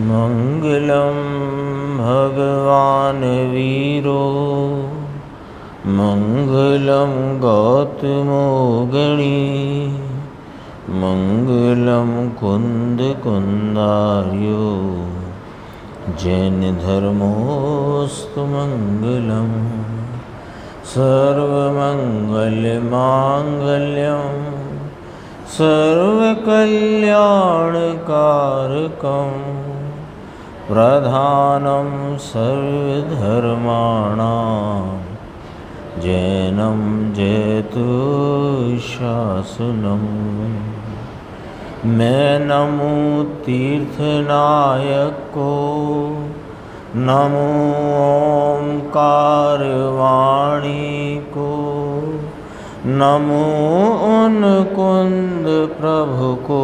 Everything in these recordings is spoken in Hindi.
मंगलम भगवान वीरो मंगलम गौतमो गणी मंगलम कुंद कुंदार्यो जैन धर्मोस्तु मंगलम सर्वमंगलमांगल्यं सर्वकल्याणकारकं प्रधानं सर्वधर्माणां जैनं जयतु शासनम्। मैं नमो तीर्थनायक को नमो ओंकार वाणी को नमो उन कुंद प्रभु को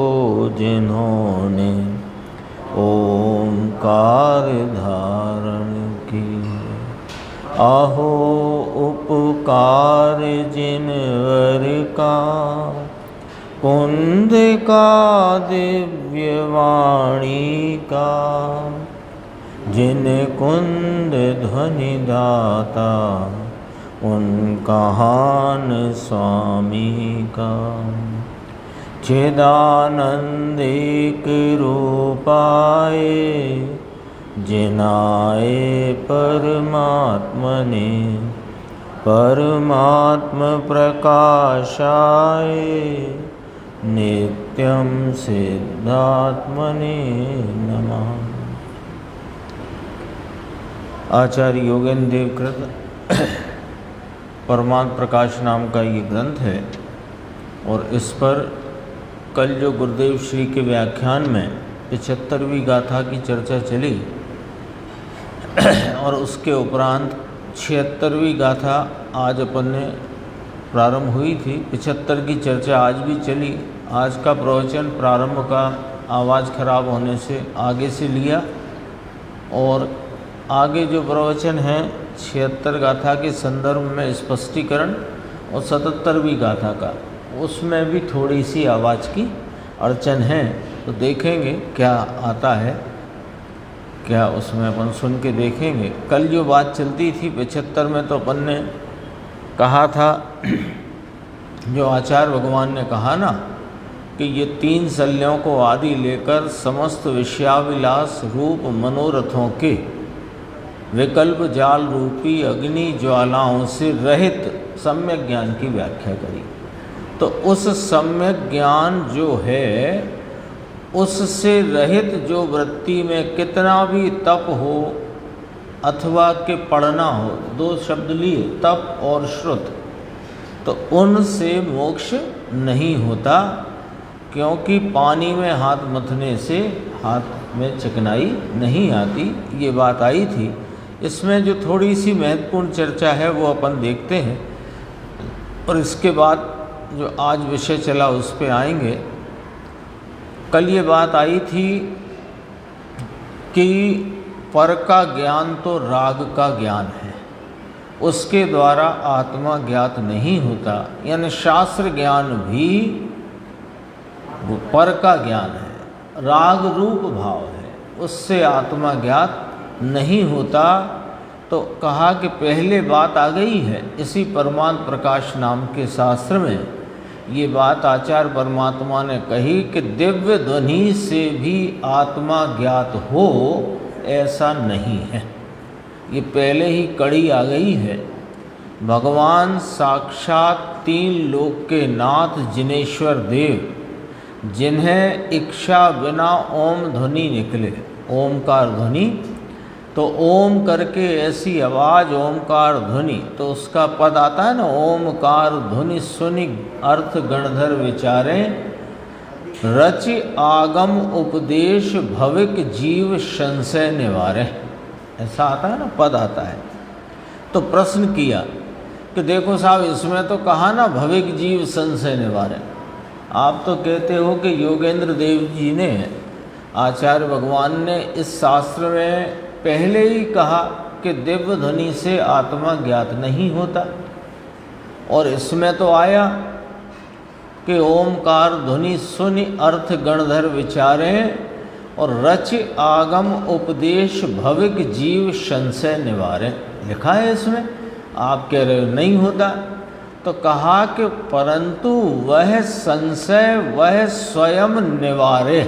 जिन्होंने ओंकार धारण की। अहो उपकार जिनवर का कुंद का दिव्य वाणी का जिन कुंद ध्वनि दाता उनका हान स्वामी का। चिदानंदिक रूपाए जिनाए परमात्मने परमात्म प्रकाशाय नित्यं सिद्धात्मने नमः। आचार्य योगेंद्र देव कृत परमात्म प्रकाश नाम का ये ग्रंथ है और इस पर कल जो गुरुदेव श्री के व्याख्यान में 75वीं गाथा की चर्चा चली और उसके उपरांत 76वीं गाथा आज अपन ने प्रारंभ हुई थी। 75 की चर्चा आज भी चली। आज का प्रवचन प्रारंभ का आवाज़ खराब होने से आगे से लिया और आगे जो प्रवचन है 76 गाथा के संदर्भ में स्पष्टीकरण और 77वीं गाथा का उसमें भी थोड़ी सी आवाज़ की अड़चन है, तो देखेंगे क्या आता है, क्या उसमें अपन सुन के देखेंगे। कल जो बात चलती थी 75 में तो अपन ने कहा था, जो आचार्य भगवान ने कहा ना कि ये 3 शल्यों को आदि लेकर समस्त विषयाविलास रूप मनोरथों के विकल्प जाल रूपी अग्नि ज्वालाओं से रहित सम्यक ज्ञान की व्याख्या करी। तो उस सम्यक ज्ञान जो है उससे रहित जो वृत्ति में कितना भी तप हो अथवा के पढ़ना हो, 2 शब्द लिए तप और श्रुत, तो उनसे मोक्ष नहीं होता, क्योंकि पानी में हाथ मथने से हाथ में चिकनाई नहीं आती। ये बात आई थी। इसमें जो थोड़ी सी महत्वपूर्ण चर्चा है वो अपन देखते हैं और इसके बाद जो आज विषय चला उस पे आएंगे। कल ये बात आई थी कि पर का ज्ञान तो राग का ज्ञान है, उसके द्वारा आत्मा ज्ञात नहीं होता, यानी शास्त्र ज्ञान भी वो पर का ज्ञान है, राग रूप भाव है, उससे आत्मा ज्ञात नहीं होता। तो कहा कि पहले बात आ गई है इसी परमात्म प्रकाश नाम के शास्त्र में। ये बात आचार्य परमात्मा ने कही कि दिव्य ध्वनि से भी आत्मा ज्ञात हो ऐसा नहीं है। ये पहले ही कड़ी आ गई है। भगवान साक्षात 3 लोक के नाथ जिनेश्वर देव, जिन्हें इच्छा बिना ओम ध्वनि निकले, ओमकार ध्वनि, तो ओम करके ऐसी आवाज़ ओमकार ध्वनि, तो उसका पद आता है ना, ओमकार ध्वनि सुनि अर्थ गणधर विचारें रच आगम उपदेश भविक जीव संशय निवारे, ऐसा आता है ना, पद आता है। तो प्रश्न किया कि देखो साहब, इसमें तो कहा ना भविक जीव संशय निवारे, आप तो कहते हो कि योगेंद्र देव जी ने, आचार्य भगवान ने इस शास्त्र में पहले ही कहा कि दिव्य ध्वनि से आत्मा ज्ञात नहीं होता, और इसमें तो आया कि ओमकार ध्वनि सुनि अर्थ गणधर विचारें और रच आगम उपदेश भविक जीव संशय निवारे। लिखा है इसमें, आप कह रहे हो नहीं होता, तो कहा कि परंतु वह संशय वह स्वयं निवारे,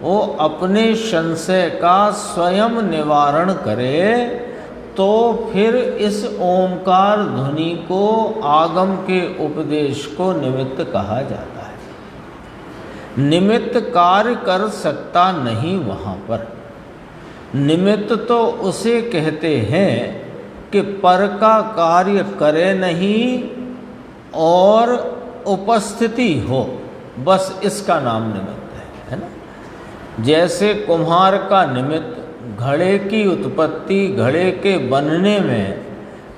वो अपने संशय का स्वयं निवारण करे, तो फिर इस ओंकार ध्वनि को आगम के उपदेश को निमित्त कहा जाता है। निमित्त कार्य कर सकता नहीं वहाँ पर। निमित्त तो उसे कहते हैं कि पर का कार्य करे नहीं और उपस्थिति हो, बस इसका नाम निमित्त है ना। जैसे कुम्हार का निमित्त घड़े की उत्पत्ति, घड़े के बनने में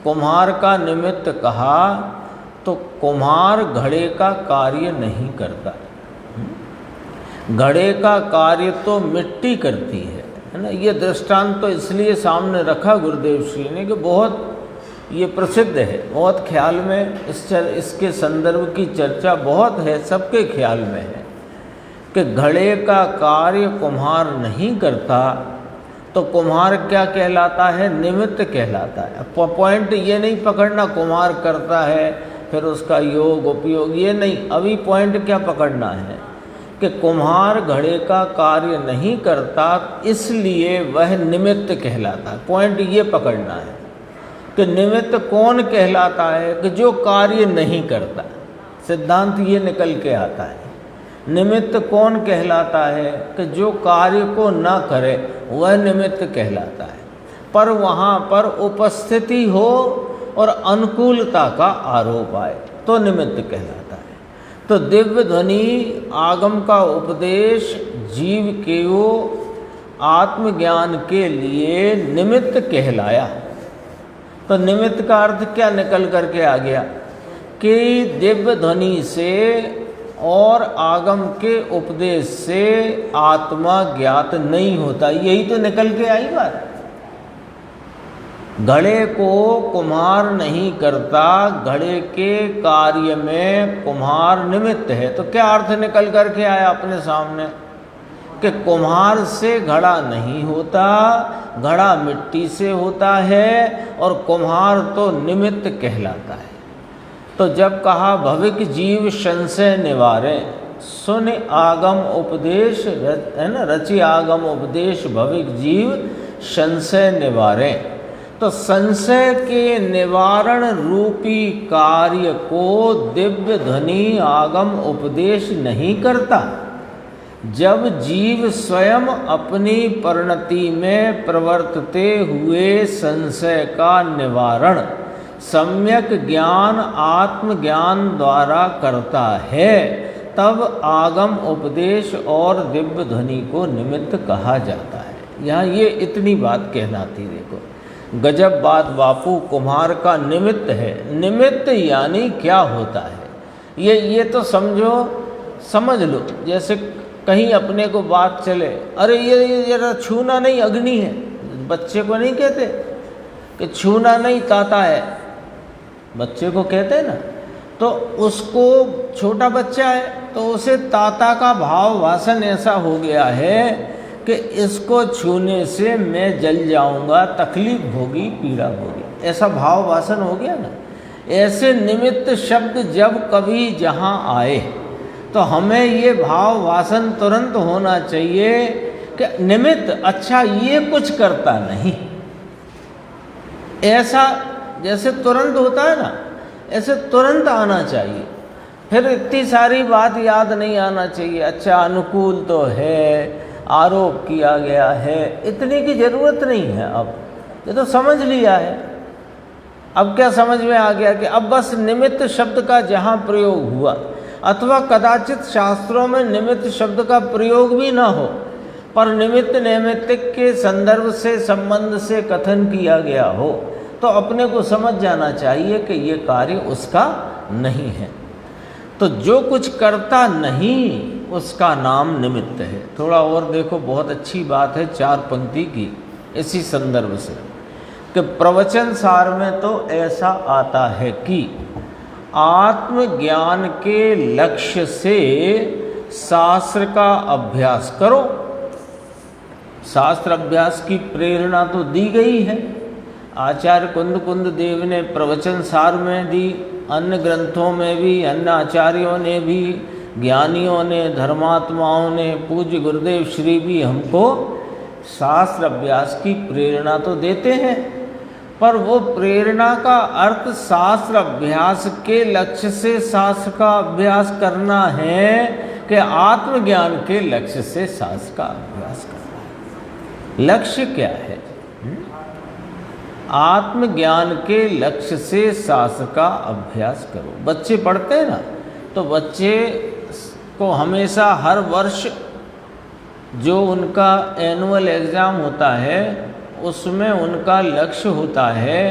कुम्हार का निमित्त कहा, तो कुम्हार घड़े का कार्य नहीं करता। घड़े का कार्य तो मिट्टी करती है ना। ये दृष्टांत तो इसलिए सामने रखा गुरुदेव श्री ने कि बहुत ये प्रसिद्ध है, बहुत ख्याल में इसके संदर्भ की चर्चा बहुत है, सबके ख्याल में है कि घड़े का कार्य कुम्हार नहीं करता, तो कुम्हार क्या कहलाता है? निमित्त कहलाता है। पॉइंट ये नहीं पकड़ना कुम्हार करता है फिर उसका योग उपयोग, ये नहीं। अभी पॉइंट क्या पकड़ना है कि कुम्हार घड़े का कार्य नहीं करता, इसलिए वह निमित्त कहलाता है। पॉइंट ये पकड़ना है कि निमित्त कौन कहलाता है? कि जो कार्य नहीं करता। सिद्धांत ये निकल के आता है। निमित्त कौन कहलाता है? कि जो कार्य को ना करे वह निमित्त कहलाता है। पर वहाँ पर उपस्थिति हो और अनुकूलता का आरोप आए तो निमित्त कहलाता है। तो दिव्य ध्वनि आगम का उपदेश जीव के आत्मज्ञान के लिए निमित्त कहलाया। तो निमित्त का अर्थ क्या निकल करके आ गया कि दिव्य ध्वनि से और आगम के उपदेश से आत्मा ज्ञात नहीं होता। यही तो निकल के आई बात। घड़े को कुम्हार नहीं करता, घड़े के कार्य में कुम्हार निमित्त है। तो क्या अर्थ निकल करके आया अपने सामने कि कुम्हार से घड़ा नहीं होता, घड़ा मिट्टी से होता है और कुम्हार तो निमित्त कहलाता है। तो जब कहा भविक जीव संशय निवारे, सुन आगम उपदेश है ना, रचि आगम उपदेश भविक जीव संशय निवारे, तो संशय के निवारण रूपी कार्य को दिव्य ध्वनि आगम उपदेश नहीं करता। जब जीव स्वयं अपनी परिणति में प्रवर्तते हुए संशय का निवारण सम्यक ज्ञान आत्मज्ञान द्वारा करता है, तब आगम उपदेश और दिव्य ध्वनि को निमित्त कहा जाता है। यहाँ ये इतनी बात कहना थी। देखो गजब बात बापू, कुम्हार का निमित्त है। निमित्त यानी क्या होता है ये तो समझ लो। जैसे कहीं अपने को बात चले, अरे ये जरा छूना नहीं, अग्नि है। बच्चे को नहीं कहते कि छूना नहीं, ताता है, बच्चे को कहते हैं ना। तो उसको छोटा बच्चा है तो उसे ताता का भाव वासन ऐसा हो गया है कि इसको छूने से मैं जल जाऊंगा, तकलीफ होगी, पीड़ा होगी, ऐसा भाव वासन हो गया ना। ऐसे निमित्त शब्द जब कभी जहाँ आए तो हमें ये भाव वासन तुरंत होना चाहिए कि निमित्त, अच्छा ये कुछ करता नहीं, ऐसा जैसे तुरंत होता है ना, ऐसे तुरंत आना चाहिए। फिर इतनी सारी बात याद नहीं आना चाहिए। अच्छा अनुकूल तो है, आरोप किया गया है, इतने की ज़रूरत नहीं है। अब ये तो समझ लिया है। अब क्या समझ में आ गया कि अब बस निमित्त शब्द का जहाँ प्रयोग हुआ, अथवा कदाचित शास्त्रों में निमित्त शब्द का प्रयोग भी ना हो, पर निमित्त नैमित्तिक के संदर्भ से संबंध से कथन किया गया हो, तो अपने को समझ जाना चाहिए कि ये कार्य उसका नहीं है। तो जो कुछ करता नहीं उसका नाम निमित्त है। थोड़ा और देखो, बहुत अच्छी बात है 4 पंक्ति की इसी संदर्भ से कि प्रवचन सार में तो ऐसा आता है कि आत्मज्ञान के लक्ष्य से शास्त्र का अभ्यास करो, शास्त्र अभ्यास की प्रेरणा तो दी गई है। आचार्य कुंद देव ने प्रवचन सार में दी, अन्य ग्रंथों में भी, अन्य आचार्यों ने भी, ज्ञानियों ने, धर्मात्माओं ने, पूज्य गुरुदेव श्री भी हमको शास्त्र अभ्यास की प्रेरणा तो देते हैं, पर वो प्रेरणा का अर्थ शास्त्र अभ्यास के लक्ष्य से शास्त्र का अभ्यास करना है कि आत्मज्ञान के लक्ष्य से शास्त्र का अभ्यास करना है। लक्ष्य क्या है? आत्मज्ञान के लक्ष्य से शास्त्र का अभ्यास करो। बच्चे पढ़ते हैं ना, तो बच्चे को हमेशा हर वर्ष जो उनका एनुअल एग्ज़ाम होता है उसमें उनका लक्ष्य होता है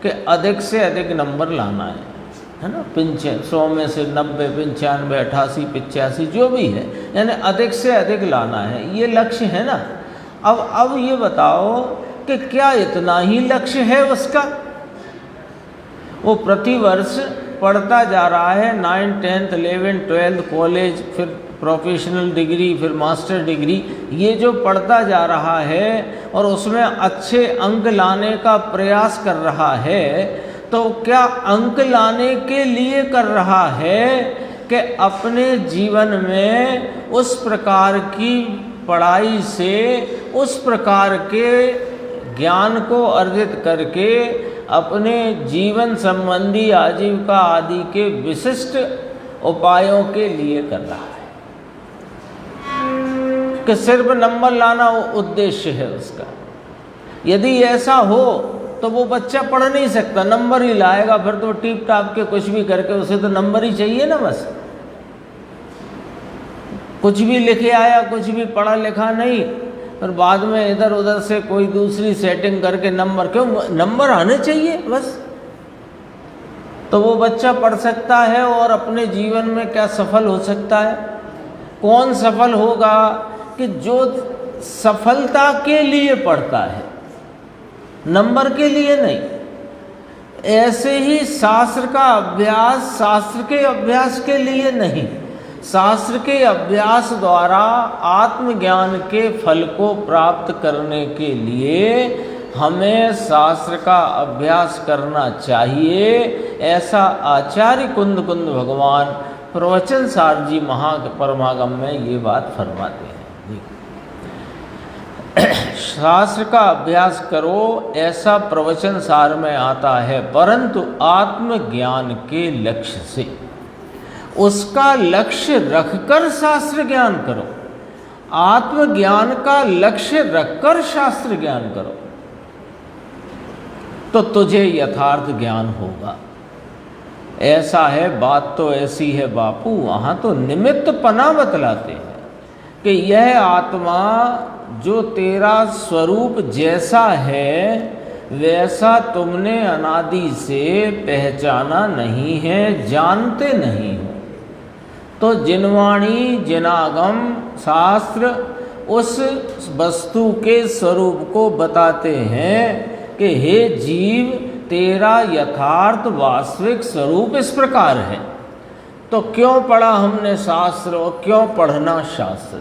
कि अधिक से अधिक नंबर लाना है ना, 100 में से 90, 95, 88, 85 जो भी है, यानी अधिक से अधिक लाना है, ये लक्ष्य है ना। अब ये बताओ कि क्या इतना ही लक्ष्य है उसका? वो प्रतिवर्ष पढ़ता जा रहा है, 9, 10th, 11th, 12th, कॉलेज, फिर प्रोफेशनल डिग्री, फिर मास्टर डिग्री, ये जो पढ़ता जा रहा है और उसमें अच्छे अंक लाने का प्रयास कर रहा है, तो क्या अंक लाने के लिए कर रहा है कि अपने जीवन में उस प्रकार की पढ़ाई से उस प्रकार के ज्ञान को अर्जित करके अपने जीवन संबंधी आजीविका आदि के विशिष्ट उपायों के लिए कर रहा है कि सिर्फ नंबर लाना उद्देश्य है उसका? यदि ऐसा हो तो वो बच्चा पढ़ नहीं सकता, नंबर ही लाएगा, फिर तो टीप टाप के कुछ भी करके उसे तो नंबर ही चाहिए ना बस। कुछ भी लिखे आया, कुछ भी पढ़ा लिखा नहीं, और बाद में इधर उधर से कोई दूसरी सेटिंग करके नंबर, क्यों? नंबर आने चाहिए बस। तो वो बच्चा पढ़ सकता है और अपने जीवन में क्या सफल हो सकता है? कौन सफल होगा? कि जो सफलता के लिए पढ़ता है, नंबर के लिए नहीं। ऐसे ही शास्त्र का अभ्यास शास्त्र के अभ्यास के लिए नहीं, शास्त्र के अभ्यास द्वारा आत्मज्ञान के फल को प्राप्त करने के लिए हमें शास्त्र का अभ्यास करना चाहिए। ऐसा आचार्य कुंद भगवान प्रवचन सार जी महापरमागम में ये बात फरमाते हैं। शास्त्र का अभ्यास करो, ऐसा प्रवचन सार में आता है, परंतु आत्मज्ञान के लक्ष्य से, उसका लक्ष्य रखकर शास्त्र ज्ञान करो। आत्मज्ञान का लक्ष्य रखकर शास्त्र ज्ञान करो तो तुझे यथार्थ ज्ञान होगा। ऐसा है, बात तो ऐसी है बापू, वहाँ तो निमित्त पना बतलाते हैं कि यह आत्मा जो तेरा स्वरूप जैसा है वैसा तुमने अनादि से पहचाना नहीं है, जानते नहीं हो। तो जिनवाणी जिनागम शास्त्र उस वस्तु के स्वरूप को बताते हैं कि हे जीव, तेरा यथार्थ वास्तविक स्वरूप इस प्रकार है। तो क्यों पढ़ा हमने शास्त्र और क्यों पढ़ना शास्त्र?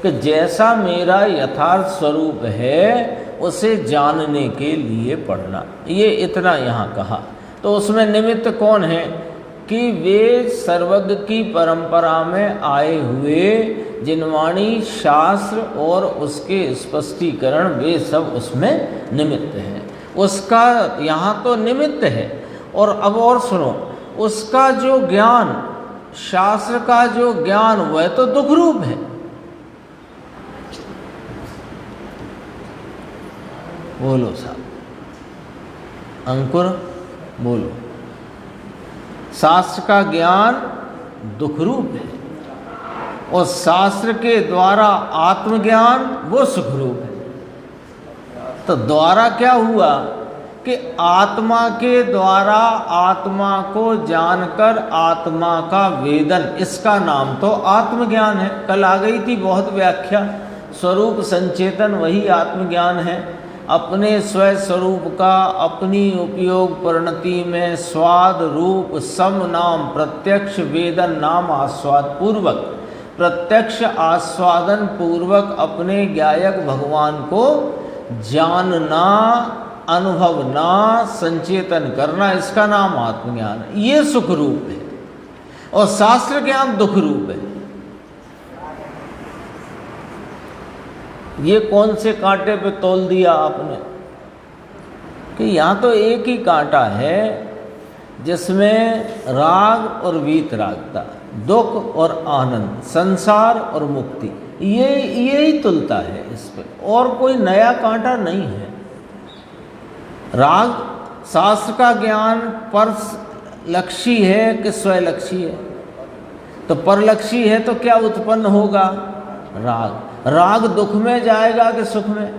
कि जैसा मेरा यथार्थ स्वरूप है उसे जानने के लिए पढ़ना। ये इतना यहाँ कहा। तो उसमें निमित्त कौन है? कि वे सर्वज्ञ की परंपरा में आए हुए जिनवाणी शास्त्र और उसके स्पष्टीकरण, वे सब उसमें निमित्त हैं। उसका यहाँ तो निमित्त है। और अब और सुनो, उसका जो ज्ञान, शास्त्र का जो ज्ञान, वह तो दुख रूप है। बोलो साहब, अंकुर बोलो। शास्त्र का ज्ञान दुख रूप है और शास्त्र के द्वारा आत्मज्ञान वो सुख रूप है। तो द्वारा क्या हुआ कि आत्मा के द्वारा आत्मा को जानकर आत्मा का वेदन, इसका नाम तो आत्मज्ञान है। कल आ गई थी बहुत व्याख्या। स्वरूप संचेतन वही आत्मज्ञान है। अपने स्वस्वरूप का अपनी उपयोग परिणति में स्वाद रूप सम नाम प्रत्यक्ष वेदन नाम आस्वाद पूर्वक प्रत्यक्ष आस्वादन पूर्वक अपने ज्ञायक भगवान को जानना, अनुभवना, संचेतन करना, इसका नाम आत्मज्ञान है। ये सुख रूप है और शास्त्र ज्ञान दुख रूप है। ये कौन से कांटे पे तोल दिया आपने कि यहाँ तो एक ही कांटा है जिसमें राग और वीतरागता, दुख और आनंद, संसार और मुक्ति, ये ही तुलता है इस पे, और कोई नया कांटा नहीं है। राग शास्त्र का ज्ञान परलक्षी है कि स्वलक्षी है? तो परलक्षी है तो क्या उत्पन्न होगा? राग। राग दुख में जाएगा कि सुख में?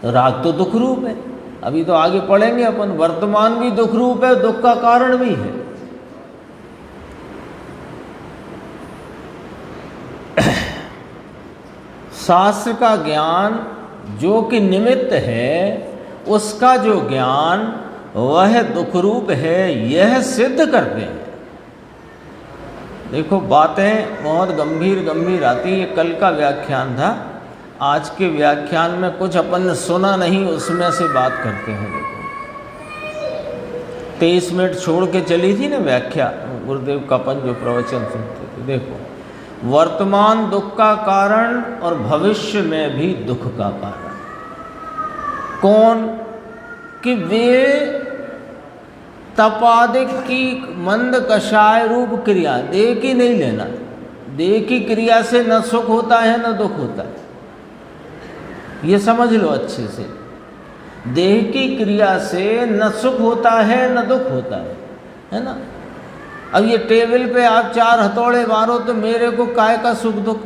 राग तो दुख रूप है। अभी तो आगे पढ़ेंगे अपन, वर्तमान भी दुख रूप है, दुख का कारण भी है। शास्त्र का ज्ञान जो कि निमित्त है, उसका जो ज्ञान वह दुख रूप है, यह सिद्ध करते हैं। देखो बातें बहुत गंभीर गंभीर आती है। ये कल का व्याख्यान था, आज के व्याख्यान में कुछ अपन ने सुना नहीं, उसमें से बात करते हैं। देखो 23 मिनट छोड़ के चली थी ना व्याख्या, गुरुदेव का अपन जो प्रवचन सुनते थे। देखो, वर्तमान दुख का कारण और भविष्य में भी दुख का कारण कौन? कि वे तपादिक की मंद कषाय रूप क्रिया, देह की नहीं लेना, देह की क्रिया से न सुख होता है न दुख होता है, ये समझ लो अच्छे से। देह की क्रिया से न सुख होता है न दुख होता है ना। अब ये टेबल पे आप 4 हथौड़े मारो तो मेरे को काय का सुख दुख?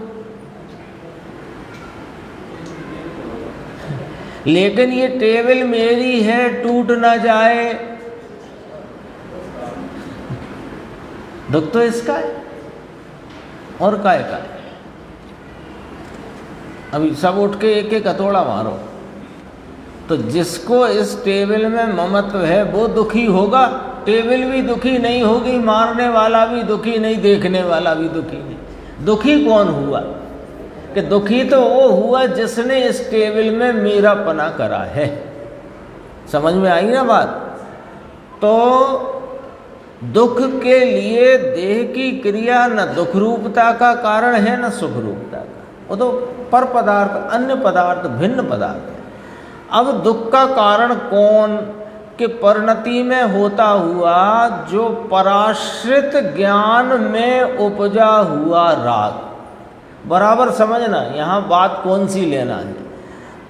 लेकिन ये टेबल मेरी है, टूट ना जाए, दुख तो इसका है और काय का है। अभी सब उठ के एक एक हथौड़ा मारो तो जिसको इस टेबल में ममत्व है वो दुखी होगा, टेबल भी दुखी नहीं होगी, मारने वाला भी दुखी नहीं, देखने वाला भी दुखी नहीं। दुखी कौन हुआ? कि दुखी तो वो हुआ जिसने इस टेबल में मेरापना करा है। समझ में आई ना बात? तो दुख के लिए देह की क्रिया न दुख रूपता का कारण है न सुख रूपता का, वो तो पर पदार्थ, अन्य पदार्थ, भिन्न पदार्थ है। अब दुख का कारण कौन? कि परिणति में होता हुआ जो पराश्रित ज्ञान में उपजा हुआ राग। बराबर समझना, यहाँ बात कौन सी लेना है।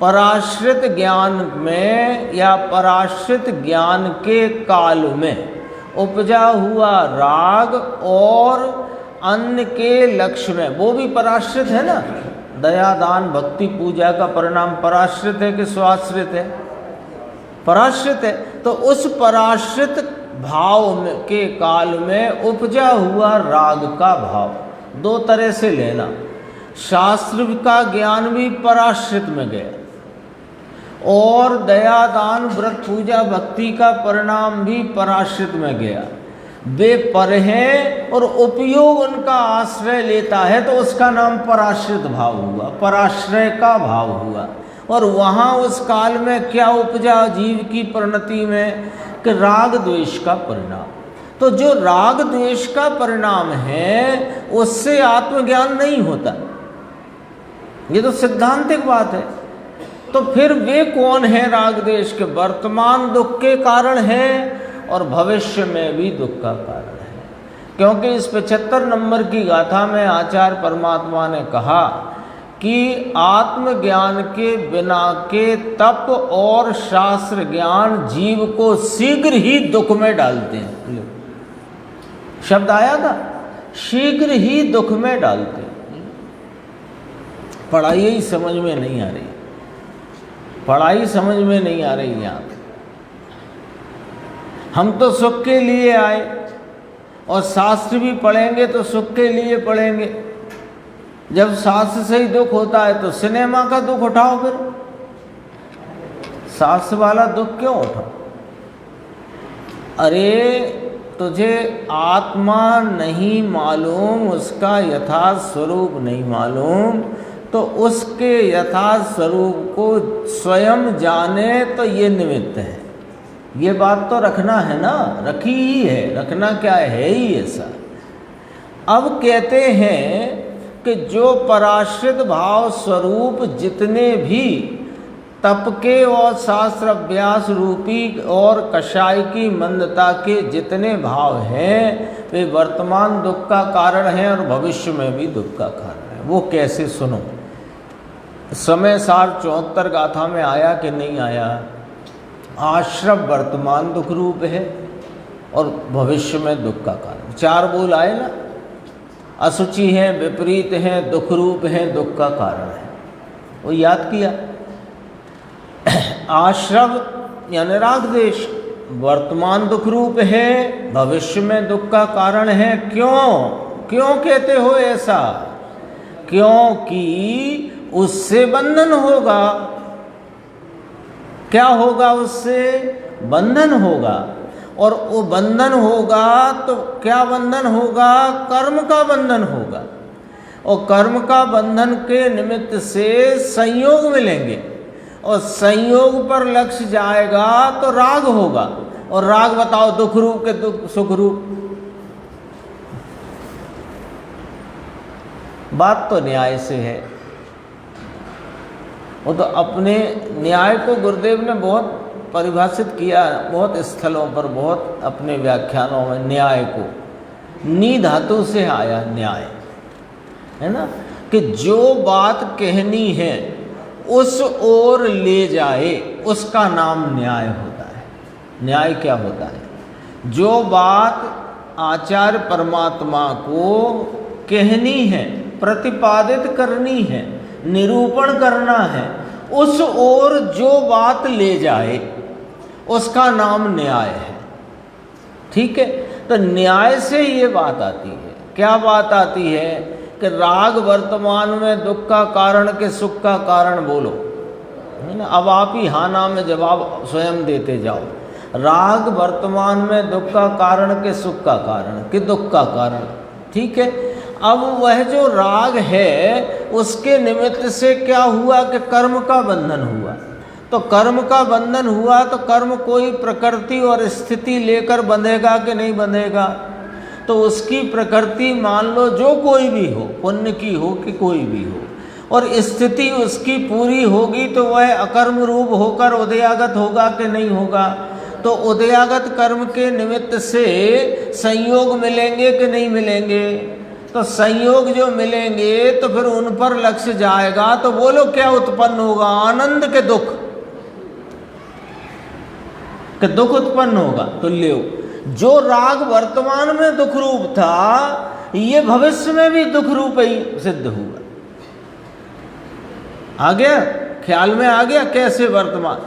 पराश्रित ज्ञान में या पराश्रित ज्ञान के काल में उपजा हुआ राग और अन्य के लक्ष्य में, वो भी पराश्रित है ना। दया दान भक्ति पूजा का परिणाम पराश्रित है कि स्वाश्रित है? पराश्रित है। तो उस पराश्रित भाव में के काल में उपजा हुआ राग का भाव दो तरह से लेना। शास्त्र का ज्ञान भी पराश्रित में गया और दया दान व्रत पूजा भक्ति का परिणाम भी पराश्रित में गया। वे पर हैं और उपयोग उनका आश्रय लेता है तो उसका नाम पराश्रित भाव हुआ, पराश्रय का भाव हुआ। और वहाँ उस काल में क्या उपजा जीव की परिणति में? कि राग द्वेष का परिणाम। तो जो राग द्वेष का परिणाम है उससे आत्मज्ञान नहीं होता, ये तो सिद्धांतिक बात है। तो फिर वे कौन है राग द्वेष के? वर्तमान दुख के कारण है और भविष्य में भी दुख का कारण है। क्योंकि इस 75 नंबर की गाथा में आचार्य परमात्मा ने कहा कि आत्मज्ञान के बिना के तप और शास्त्र ज्ञान जीव को शीघ्र ही दुख में डालते हैं। शब्द आया था, शीघ्र ही दुख में डालते हैं। पढ़ाई ही समझ में नहीं आ रही, पढ़ाई समझ में नहीं आ रही। यहाँ हम तो सुख के लिए आए और शास्त्र भी पढ़ेंगे तो सुख के लिए पढ़ेंगे। जब शास्त्र से ही दुख होता है तो सिनेमा का दुख उठाओ, फिर शास्त्र वाला दुख क्यों उठाओ? अरे तुझे आत्मा नहीं मालूम, उसका यथार्थ स्वरूप नहीं मालूम, तो उसके यथार्थ स्वरूप को स्वयं जाने तो ये निमित्त है। ये बात तो रखना है ना, रखी ही है, रखना क्या है ही ऐसा। अब कहते हैं कि जो पराश्रित भाव स्वरूप जितने भी तप के और शास्त्र अभ्यास रूपी और कषाय की मंदता के जितने भाव हैं वे वर्तमान दुख का कारण हैं और भविष्य में भी दुख का कारण है। वो कैसे सुनो। समय सार 74 गाथा में आया कि नहीं आया? आश्रम वर्तमान दुख रूप है और भविष्य में दुख का कारण। 4 बोल आए ना, असुचि हैं, विपरीत हैं, दुख रूप हैं, दुख का कारण है। वो याद किया। आश्रम यानी राग देश वर्तमान दुख रूप है, भविष्य में दुख का कारण है। क्यों कहते हो ऐसा? क्योंकि उससे बंधन होगा। क्या होगा? उससे बंधन होगा। और वो बंधन होगा तो क्या बंधन होगा? कर्म का बंधन होगा। और कर्म का बंधन के निमित्त से संयोग मिलेंगे और संयोग पर लक्ष्य जाएगा तो राग होगा। और राग बताओ दुख रूप के दुख सुख रूप। बात तो न्याय से है। वो तो अपने न्याय को गुरुदेव ने बहुत परिभाषित किया, बहुत स्थलों पर, बहुत अपने व्याख्यानों में। न्याय को नी धातु से आया न्याय, है ना, कि जो बात कहनी है उस ओर ले जाए, उसका नाम न्याय होता है। न्याय क्या होता है? जो बात आचार्य परमात्मा को कहनी है, प्रतिपादित करनी है, निरूपण करना है, उस ओर जो बात ले जाए उसका नाम न्याय है। ठीक है? तो न्याय से ये बात आती है। क्या बात आती है? कि राग वर्तमान में दुख का कारण के सुख का कारण बोलो, है ना। अब आप ही हाँ ना में जवाब स्वयं देते जाओ। राग वर्तमान में दुख का कारण के सुख का कारण कि दुख का कारण। ठीक है? अब वह जो राग है उसके निमित्त से क्या हुआ कि कर्म का बंधन हुआ। तो कर्म का बंधन हुआ तो कर्म कोई प्रकृति और स्थिति लेकर बंधेगा कि नहीं बंधेगा? तो उसकी प्रकृति मान लो जो कोई भी हो, पुण्य की हो कि कोई भी हो, और स्थिति उसकी पूरी होगी तो वह अकर्म रूप होकर उदयागत होगा कि नहीं होगा? तो उदयागत कर्म के निमित्त से संयोग मिलेंगे कि नहीं मिलेंगे? तो संयोग जो मिलेंगे तो फिर उन पर लक्ष्य जाएगा तो बोलो क्या उत्पन्न होगा? आनंद के दुख, कि दुख उत्पन्न होगा। तो लो, जो राग वर्तमान में दुख रूप था ये भविष्य में भी दुख रूप ही सिद्ध हुआ। आ गया? ख्याल में आ गया कैसे वर्तमान?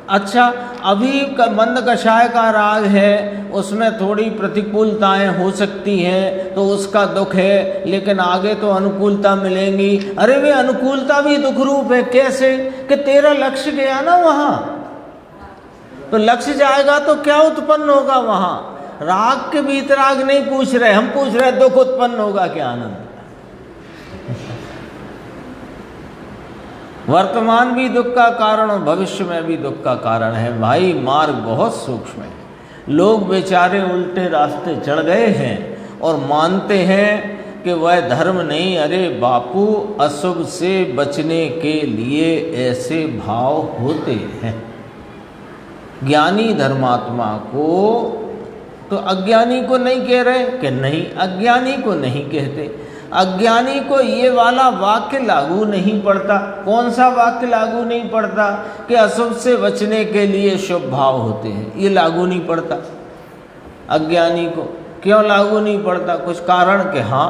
अच्छा, अभी मंद कषाय का राग है, उसमें थोड़ी प्रतिकूलताएं हो सकती हैं तो उसका दुख है, लेकिन आगे तो अनुकूलता मिलेंगी। अरे वे अनुकूलता भी दुख रूप है। कैसे? कि तेरा लक्ष्य गया ना वहाँ, तो लक्ष्य जाएगा तो क्या उत्पन्न होगा वहाँ? राग के वीतराग नहीं पूछ रहे, हम पूछ रहे दुख उत्पन्न होगा क्या? आनंद। वर्तमान भी दुख का कारण और भविष्य में भी दुख का कारण है। भाई मार्ग बहुत सूक्ष्म है। लोग बेचारे उल्टे रास्ते चढ़ गए हैं और मानते हैं कि वह धर्म नहीं। अरे बापू, अशुभ से बचने के लिए ऐसे भाव होते हैं। ज्ञानी धर्मात्मा को तो अज्ञानी को नहीं कह रहे कि नहीं, अज्ञानी को नहीं कहते। अज्ञानी को ये वाला वाक्य लागू नहीं पड़ता। कौन सा वाक्य लागू नहीं पड़ता? कि अशुभ से बचने के लिए शुभ भाव होते हैं, ये लागू नहीं पड़ता अज्ञानी को। क्यों लागू नहीं पड़ता? कुछ कारण के हाँ,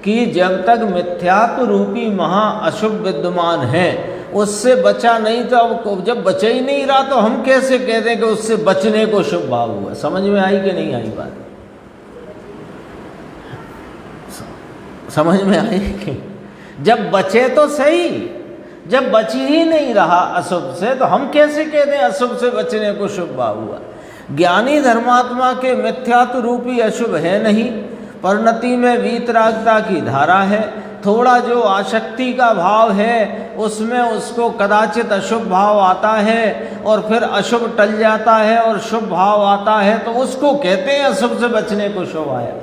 कि जब तक मिथ्यात्व रूपी महा अशुभ विद्यमान है उससे बचा नहीं, तो अब जब बचा ही नहीं रहा तो हम कैसे कहते हैं कि उससे बचने को शुभ भाव हुआ? समझ में आई कि नहीं आई बात? समझ में आई कि जब बचे तो सही, जब बच ही नहीं रहा अशुभ से तो हम कैसे कहते हैं अशुभ से बचने को शुभ भाव हुआ? ज्ञानी धर्मात्मा के मिथ्यात्व रूपी अशुभ है नहीं, परिणति में वीतरागता की धारा है। थोड़ा जो आसक्ति का भाव है उसमें उसको कदाचित अशुभ भाव आता है और फिर अशुभ टल जाता है और शुभ भाव आता है, तो उसको कहते हैं अशुभ से बचने को शुभ आया।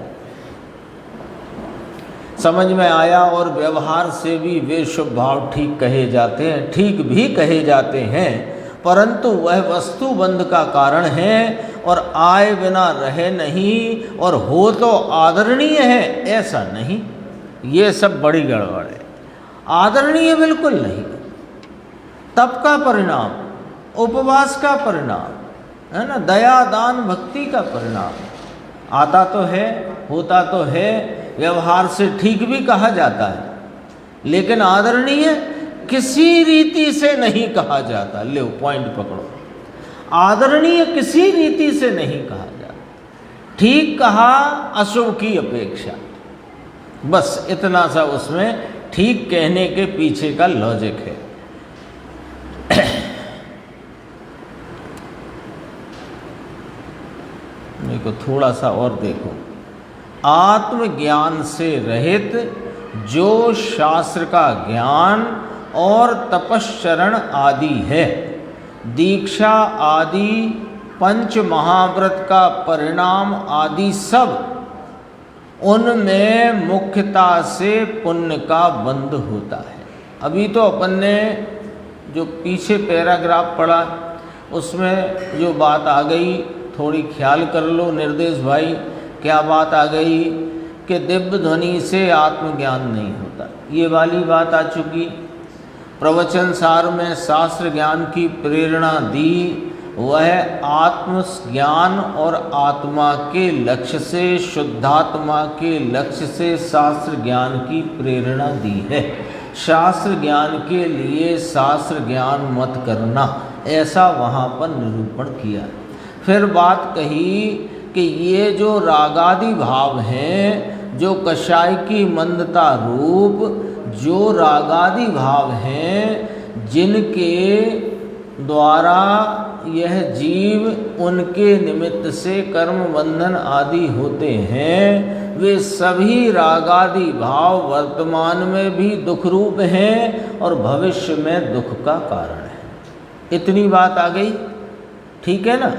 समझ में आया। और व्यवहार से भी वे शुभ भाव ठीक कहे जाते हैं, ठीक भी कहे जाते हैं, परंतु वह वस्तु बंध का कारण है और आए बिना रहे नहीं, और हो तो आदरणीय है ऐसा नहीं। ये सब बड़ी गड़बड़ है। आदरणीय बिल्कुल नहीं, तप का परिणाम, उपवास का परिणाम है ना, दया दान भक्ति का परिणाम। आता तो है, होता तो है, व्यवहार से ठीक भी कहा जाता है, लेकिन आदरणीय किसी रीति से नहीं कहा जाता। ले पॉइंट पकड़ो, आदरणीय किसी रीति से नहीं कहा जाता। ठीक कहा अशुभ की अपेक्षा, बस इतना सा उसमें ठीक कहने के पीछे का लॉजिक है। देखो थोड़ा सा और देखो, आत्मज्ञान से रहित जो शास्त्र का ज्ञान और तपश्चरण आदि है, दीक्षा आदि, पंच महाव्रत का परिणाम आदि सब, उनमें मुख्यता से पुण्य का बंध होता है। अभी तो अपन ने जो पीछे पैराग्राफ पढ़ा उसमें जो बात आ गई थोड़ी ख्याल कर लो निर्देश भाई। क्या बात आ गई कि दिव्य ध्वनि से आत्मज्ञान नहीं होता, ये वाली बात आ चुकी। प्रवचन सार में शास्त्र ज्ञान की प्रेरणा दी, वह आत्म ज्ञान और आत्मा के लक्ष्य से, शुद्धात्मा के लक्ष्य से शास्त्र ज्ञान की प्रेरणा दी है। शास्त्र ज्ञान के लिए शास्त्र ज्ञान मत करना, ऐसा वहाँ पर निरूपण किया। फिर बात कही कि ये जो रागादि भाव हैं, जो कषाय की मंदता रूप जो रागादि भाव हैं, जिनके द्वारा यह जीव उनके निमित्त से कर्म बंधन आदि होते हैं, वे सभी रागादि भाव वर्तमान में भी दुख रूप हैं और भविष्य में दुख का कारण है। इतनी बात आ गई, ठीक है ना।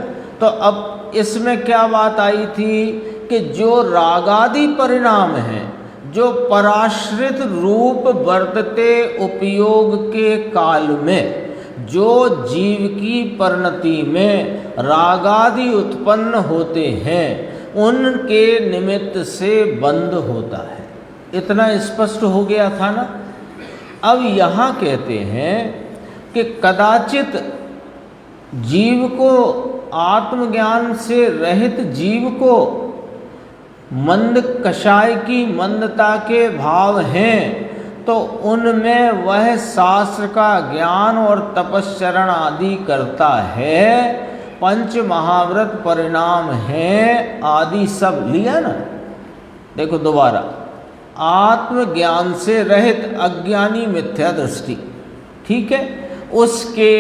तो अब इसमें क्या बात आई थी कि जो रागादि परिणाम हैं, जो पराश्रित रूप वर्तते उपयोग के काल में, जो जीव की परिणति में रागादि उत्पन्न होते हैं, उनके निमित्त से बंध होता है। इतना स्पष्ट हो गया था ना। अब यहाँ कहते हैं कि कदाचित जीव को, आत्मज्ञान से रहित जीव को मंद कषाय की मंदता के भाव हैं, तो उनमें वह शास्त्र का ज्ञान और तपश्चरण आदि करता है, पंच महाव्रत परिणाम हैं आदि सब लिया ना। देखो दोबारा, आत्मज्ञान से रहित अज्ञानी मिथ्या दृष्टि, ठीक है, उसके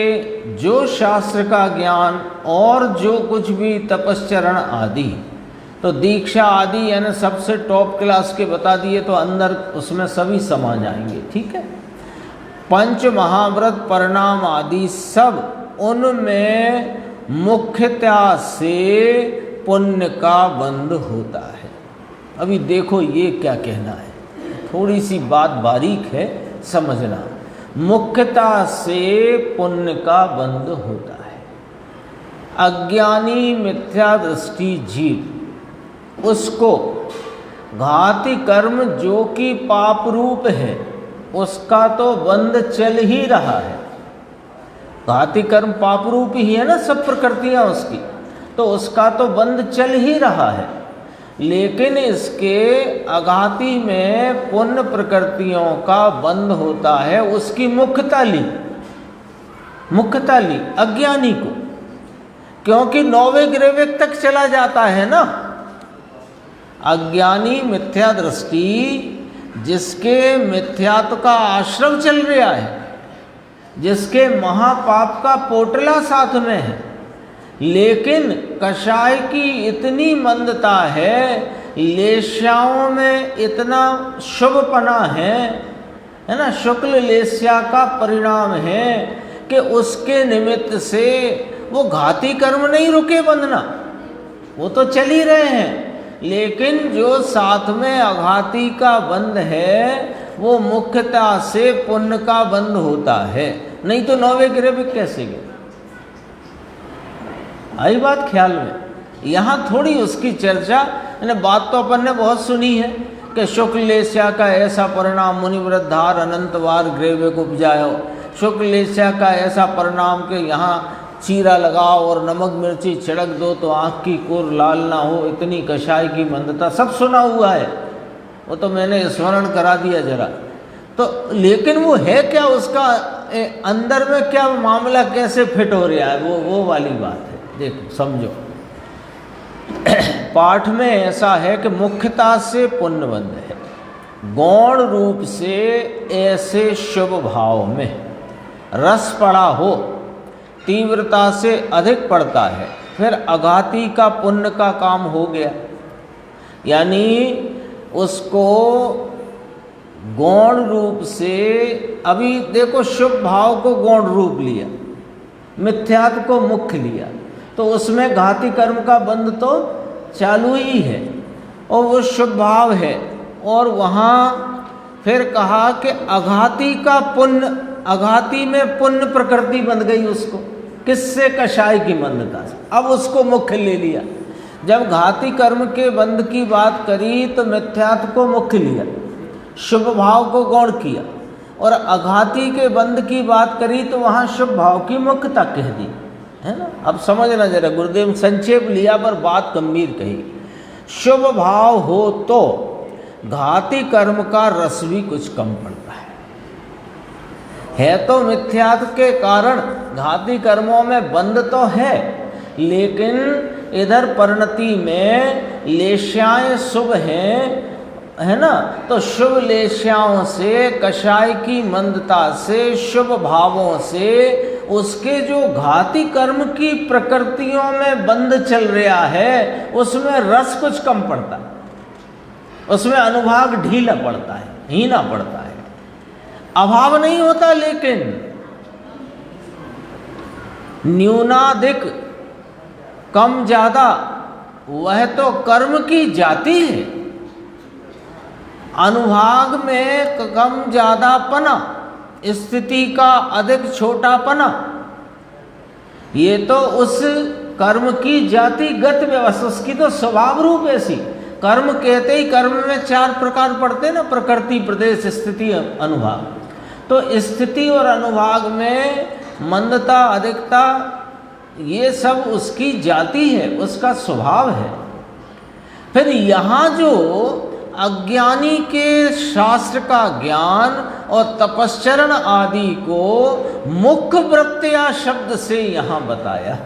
जो शास्त्र का ज्ञान और जो कुछ भी तपश्चरण आदि, तो दीक्षा आदि यानी सबसे टॉप क्लास के बता दिए, तो अंदर उसमें सभी समा जाएंगे, ठीक है। पंच महाव्रत परिणाम आदि सब, उनमें मुख्यता से पुण्य का बंध होता है। अभी देखो ये क्या कहना है, थोड़ी सी बात बारीक है, समझना। मुख्यता से पुण्य का बंध होता है। अज्ञानी मिथ्या दृष्टि जीव, उसको घाती कर्म जो कि पाप रूप है, उसका तो बंध चल ही रहा है। घाती कर्म पाप रूप ही है ना, सब प्रकृतियां उसकी, तो उसका तो बंध चल ही रहा है। लेकिन इसके अघाती में पुण्य प्रकृतियों का बंध होता है, उसकी मुख्यता ली अज्ञानी को, क्योंकि 9वें ग्रेवेक तक चला जाता है ना। अज्ञानी मिथ्या दृष्टि, जिसके मिथ्यात्व का आश्रम चल रहा है, जिसके महापाप का पोटला साथ में है, लेकिन कषाय की इतनी मंदता है, लेस्याओं में इतना शुभपना है ना, शुक्ल लेस्या का परिणाम है कि उसके निमित्त से वो घाती कर्म नहीं रुके बंधना, वो तो चल ही रहे हैं, लेकिन जो साथ में अघाती का बंध है वो मुख्यता से पुण्य का बंध होता है, नहीं तो 9वें ग्रह पे कैसे गए। आई बात ख्याल में। यहाँ थोड़ी उसकी चर्चा, बात तो अपन ने बहुत सुनी है कि शुक्ल लेस्या का ऐसा परिणाम मुनिवृद्धार अनंत बार ग्रेवे को उपजायो, शुक्ल लेस्या का ऐसा परिणाम कि यहाँ चीरा लगाओ और नमक मिर्ची छिड़क दो तो आँख की कोर लाल ना हो, इतनी कषाय की मंदता, सब सुना हुआ है, वो तो मैंने स्मरण करा दिया जरा। तो लेकिन वो है क्या, उसका अंदर में क्या मामला कैसे फिट हो रहा है, वो वाली बात है। देखो समझो, पाठ में ऐसा है कि मुख्यता से पुण्यबंध है, गौण रूप से ऐसे शुभ भाव में रस पड़ा हो, तीव्रता से अधिक पड़ता है, फिर अघाती का पुण्य का काम हो गया, यानी उसको गौण रूप से, अभी देखो शुभ भाव को गौण रूप लिया, मिथ्यात्व को मुख्य लिया, तो उसमें घाती कर्म का बंध तो चालू ही है और वो शुभ भाव है। और वहाँ फिर कहा कि अघाती का पुण्य, अघाती में पुण्य प्रकृति बन गई उसको, किससे, कषाय की मंदता से, अब उसको मुख्य ले लिया। जब घाती कर्म के बंध की बात करी तो मिथ्यात्व को मुख्य लिया, शुभ भाव को गौण किया, और अघाती के बंध की बात करी तो वहाँ शुभ भाव की मुख्यता कह दी, है ना। अब समझना जरा, गुरुदेव संक्षेप लिया पर बात गंभीर कही। शुभ भाव हो तो घाती कर्म का रस भी कुछ कम पड़ता है तो मिथ्यात्व के कारण घाती कर्मों में बंध तो है, लेकिन इधर परिणति में लेस्याएं शुभ हैं, है ना, तो शुभ लेस्याओं से, कषाय की मंदता से, शुभ भावों से उसके जो घाती कर्म की प्रकृतियों में बंध चल रहा है उसमें रस कुछ कम पड़ता है, उसमें अनुभाग ढीला पड़ता है, हीना पड़ता है, अभाव नहीं होता, लेकिन न्यूनाधिक कम ज्यादा वह तो कर्म की जाति है। अनुभाग में कम ज्यादा पना, स्थिति का अधिक छोटा पना, ये तो उस कर्म की जातिगत व्यवस्था, उसकी तो स्वभाव रूप ऐसी। कर्म कहते ही कर्म में 4 प्रकार पड़ते हैं ना, प्रकृति, प्रदेश, स्थिति, अनुभाग। तो स्थिति और अनुभाग में मंदता, अधिकता, ये सब उसकी जाति है, उसका स्वभाव है। फिर यहाँ जो अज्ञानी के शास्त्र का ज्ञान और तपश्चरण आदि को मुख्य वृत्तिया शब्द से यहाँ बताया,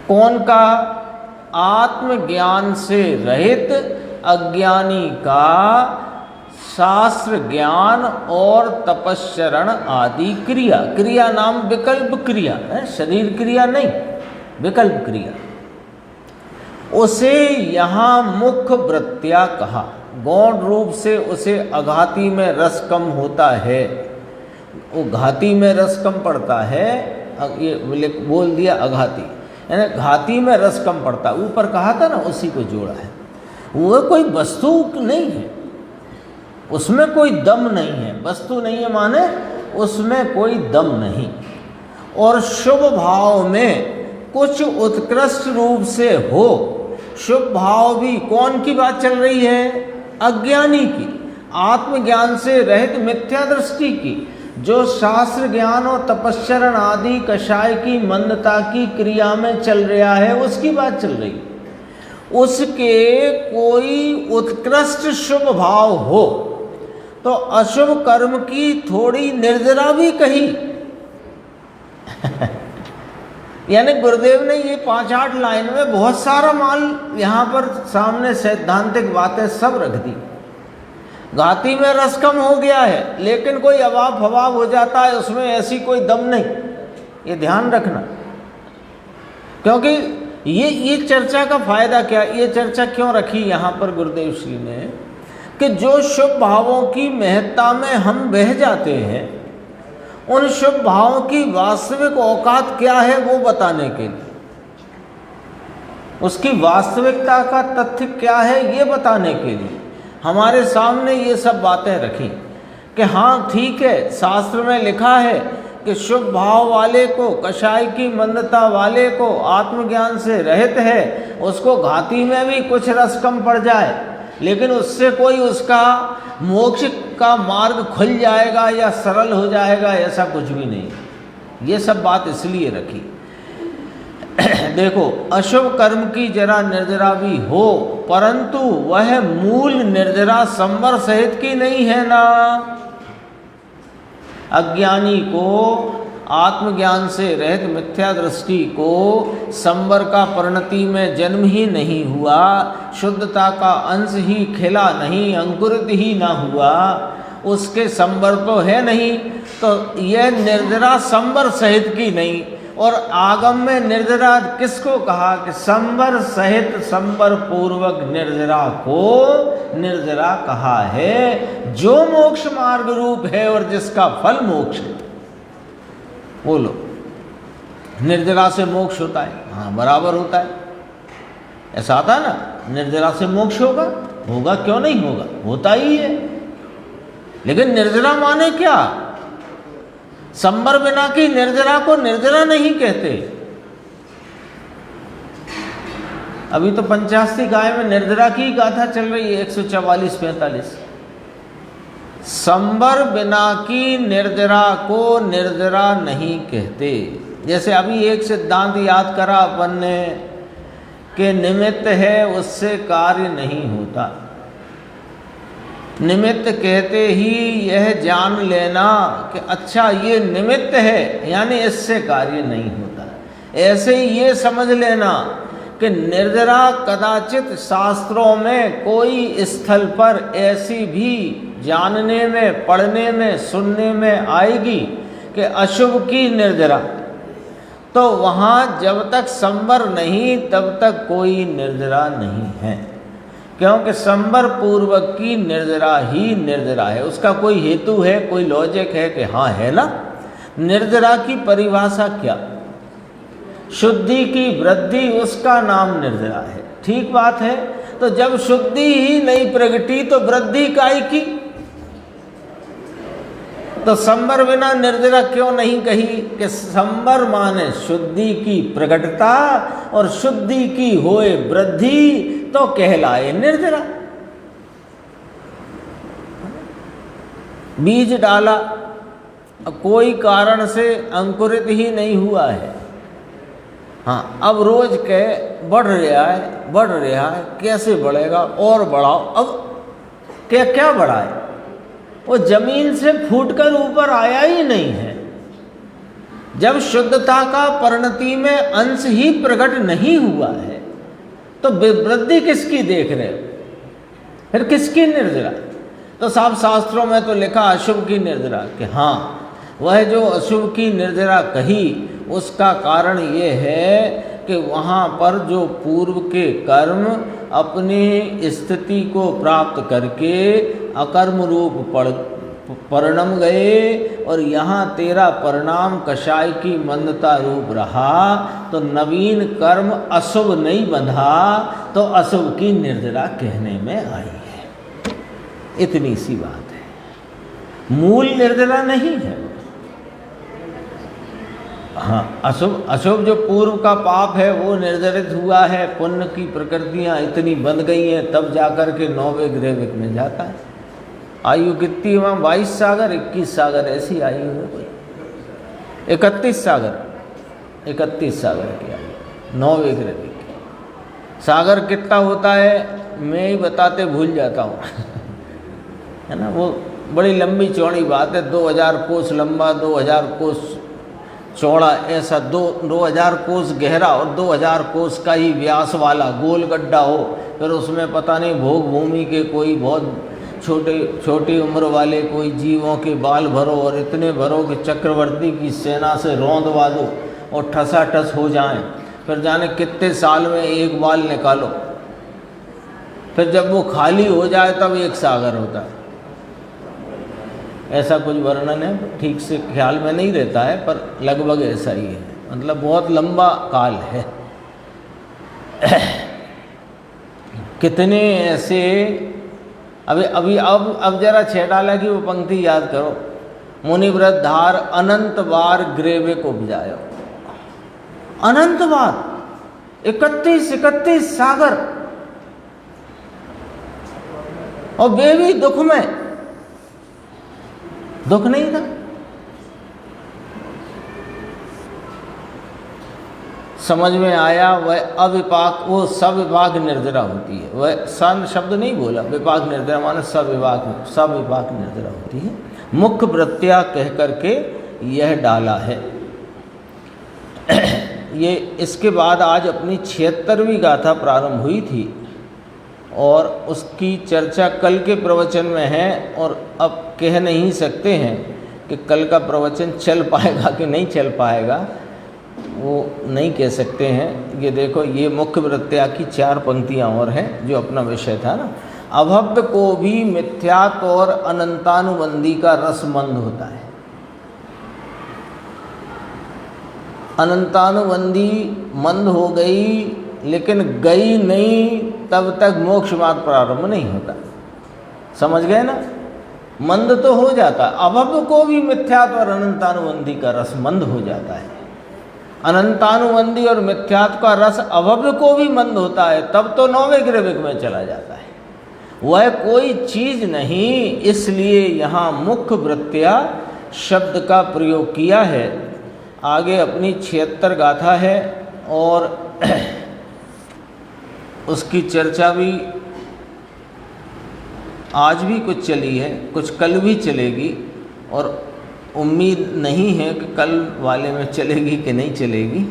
कौन का, आत्मज्ञान से रहित अज्ञानी का शास्त्र ज्ञान और तपश्चरण आदि क्रिया, क्रिया नाम विकल्प क्रिया है, शरीर क्रिया नहीं, विकल्प क्रिया, उसे यहाँ मुख्य वृत्तिया कहा। गौण रूप से उसे अघाती में रस कम होता है, वो घाती में रस कम पड़ता है, ये बोल दिया अघाती, यानी घाती में रस कम पड़ता, ऊपर कहा था ना, उसी को जोड़ा है। वो कोई वस्तु नहीं है, उसमें कोई दम नहीं है, वस्तु नहीं है माने उसमें कोई दम नहीं। और शुभ भाव में कुछ उत्कृष्ट रूप से हो, शुभ भाव भी कौन की बात चल रही है, अज्ञानी की, आत्मज्ञान से रहित मिथ्या दृष्टि की, जो शास्त्र ज्ञान और तपश्चरण आदि कषाय की मंदता की क्रिया में चल रहा है, उसकी बात चल रही। उसके कोई उत्कृष्ट शुभ भाव हो तो अशुभ कर्म की थोड़ी निर्जरा भी कही। यानी गुरुदेव ने ये 5-8 लाइन में बहुत सारा माल यहाँ पर सामने सैद्धांतिक बातें सब रख दी। घाती में रस कम हो गया है, लेकिन कोई अभाव फवाव हो जाता है, उसमें ऐसी कोई दम नहीं, ये ध्यान रखना। क्योंकि ये चर्चा का फायदा क्या, ये चर्चा क्यों रखी यहाँ पर गुरुदेव श्री ने, कि जो शुभ भावों की महत्ता में हम बह जाते हैं, उन शुभ भावों की वास्तविक औकात क्या है वो बताने के लिए, उसकी वास्तविकता का तथ्य क्या है ये बताने के लिए हमारे सामने ये सब बातें रखी कि हाँ ठीक है, शास्त्र में लिखा है कि शुभ भाव वाले को, कषाय की मंदता वाले को, आत्मज्ञान से रहित है, उसको घाती में भी कुछ रस कम पड़ जाए, लेकिन उससे कोई उसका मोक्ष का मार्ग खुल जाएगा या सरल हो जाएगा, ऐसा कुछ भी नहीं। ये सब बात इसलिए रखी। देखो, अशुभ कर्म की जरा निर्जरा भी हो, परंतु वह मूल निर्जरा संवर सहित की नहीं है ना। अज्ञानी को, आत्मज्ञान से रहित मिथ्या दृष्टि को संवर का परिणति में जन्म ही नहीं हुआ, शुद्धता का अंश ही खिला नहीं, अंकुरित ही ना हुआ, उसके संवर तो है नहीं, तो यह निर्जरा संवर सहित की नहीं। और आगम में निर्जरा किसको कहा कि संवर सहित संवर पूर्वक निर्जरा को निर्जरा कहा है, जो मोक्ष मार्ग रूप है और जिसका फल मोक्ष है। बोलो, निर्जरा से मोक्ष होता है? हाँ, बराबर होता है। ऐसा आता है ना, निर्जरा से मोक्ष होगा, होगा क्यों नहीं होगा, होता ही है। लेकिन निर्जरा माने क्या? संवर बिना की निर्जरा को निर्जरा नहीं कहते। अभी तो 85 गाय में निर्जरा की गाथा चल रही है, 144-45। संवर बिना की निर्जरा को निर्जरा नहीं कहते। जैसे अभी एक सिद्धांत याद करा अपन ने कि निमित्त है उससे कार्य नहीं होता। निमित्त कहते ही यह जान लेना कि अच्छा ये निमित्त है, यानी इससे कार्य नहीं होता। ऐसे ही ये समझ लेना कि निर्जरा कदाचित शास्त्रों में कोई स्थल पर ऐसी भी जानने में, पढ़ने में, सुनने में आएगी कि अशुभ की निर्जरा, तो वहाँ जब तक संवर नहीं तब तक कोई निर्जरा नहीं है, क्योंकि संवर पूर्वक की निर्जरा ही निर्जरा है। उसका कोई हेतु है, कोई लॉजिक है कि हाँ है ना। निर्जरा की परिभाषा क्या? शुद्धि की वृद्धि, उसका नाम निर्जरा है। ठीक बात है। तो जब शुद्धि ही नहीं प्रगटी तो वृद्धि काई की? तो संवर बिना निर्जरा क्यों नहीं कही कि संवर माने शुद्धि की प्रकटता और शुद्धि की होए वृद्धि तो कहलाए निर्जरा। बीज डाला, कोई कारण से अंकुरित ही नहीं हुआ है, हाँ अब रोज के बढ़ रहा है, बढ़ रहा है, कैसे बढ़ेगा और बढ़ाओ। अब क्या बढ़ाए? वो जमीन से फूटकर ऊपर आया ही नहीं है। जब शुद्धता का परिणति में अंश ही प्रकट नहीं हुआ है तो वृद्धि किसकी देख रहे हो? फिर किसकी निर्जरा? तो साहब शास्त्रों में तो लिखा अशुभ की निर्जरा, कि हाँ वह जो अशुभ की निर्जरा कही उसका कारण ये है कि वहाँ पर जो पूर्व के कर्म अपनी स्थिति को प्राप्त करके अकर्म रूप परिणम गए और यहाँ तेरा परिणाम कषाय की मंदता रूप रहा, तो नवीन कर्म अशुभ नहीं बंधा तो अशुभ की निर्जरा कहने में आई है। इतनी सी बात है, मूल निर्जरा नहीं है। हाँ, अशुभ जो पूर्व का पाप है वो निर्जरित हुआ है, पुण्य की प्रकृतियाँ इतनी बंध गई हैं, तब जाकर के 9वें ग्रह में जाता है। आयु कितनी वहाँ 22 सागर 21 सागर ऐसी आयु है कोई, 31 सागर की आयु 9वें ग्रह की। सागर कितना होता है मैं ही बताते भूल जाता हूँ है ना। वो बड़ी लंबी चौड़ी बात है, 2000 कोस लंबा, 2000 कोस चौड़ा, ऐसा 2000 कोस गहरा और 2000 कोस का ही व्यास वाला गोल गड्ढा हो, फिर उसमें पता नहीं भोग भूमि के कोई बहुत छोटी उम्र वाले कोई जीवों के बाल भरो और इतने भरो कि चक्रवर्ती की सेना से रौंद वादो और ठसाठस हो जाएं। फिर जाने कितने साल में एक बाल निकालो, फिर जब वो खाली हो जाए तब एक सागर होता है। ऐसा कुछ वर्णन है, ठीक से ख्याल में नहीं रहता है पर लगभग ऐसा ही है, मतलब बहुत लंबा काल है। कितने ऐसे अब जरा छेड़ाला की वो पंक्ति याद करो, मुनिव्रत धार अनंत बार ग्रेवे को उपजायो। अनंत बार 31 सागर, और वे भी दुख में, दुख नहीं था। समझ में आया वह अविपाक, वो सविपाक निर्जरा होती है। वह सन शब्द नहीं बोला, विपाक निर्जरा माने सविपाक निर्जरा होती है। मुख्य वृत्तियाँ कह करके यह डाला है। ये इसके बाद आज अपनी 76वीं गाथा प्रारंभ हुई थी और उसकी चर्चा कल के प्रवचन में है, और अब कह नहीं सकते हैं कि कल का प्रवचन चल पाएगा कि नहीं चल पाएगा, वो नहीं कह सकते हैं। ये देखो, ये मुख्य वृत्तिया की 4 पंक्तियाँ और हैं जो अपना विषय था ना। अभव्य को भी मिथ्यात्व और अनंतानुबंधी का रस मंद होता है। अनंतानुबंधी मंद हो गई लेकिन गई नहीं, तब तक मोक्ष मार्ग प्रारंभ नहीं होता। समझ गए ना? मंद तो हो जाता है, अभव्य को भी मिथ्यात्व और अनंतानुबंधी का रस मंद हो जाता है। अनंतानुबंधी और मिथ्यात्व का रस अभव्य को भी मंद होता है, तब तो 9वें ग्रेविक में चला जाता है। वह कोई चीज़ नहीं, इसलिए यहाँ मुख्य वृत्तिया शब्द का प्रयोग किया है। आगे अपनी 76 गाथा है और उसकी चर्चा भी आज भी कुछ चली है, कुछ कल भी चलेगी, और उम्मीद नहीं है कि कल वाले में चलेगी कि नहीं चलेगी।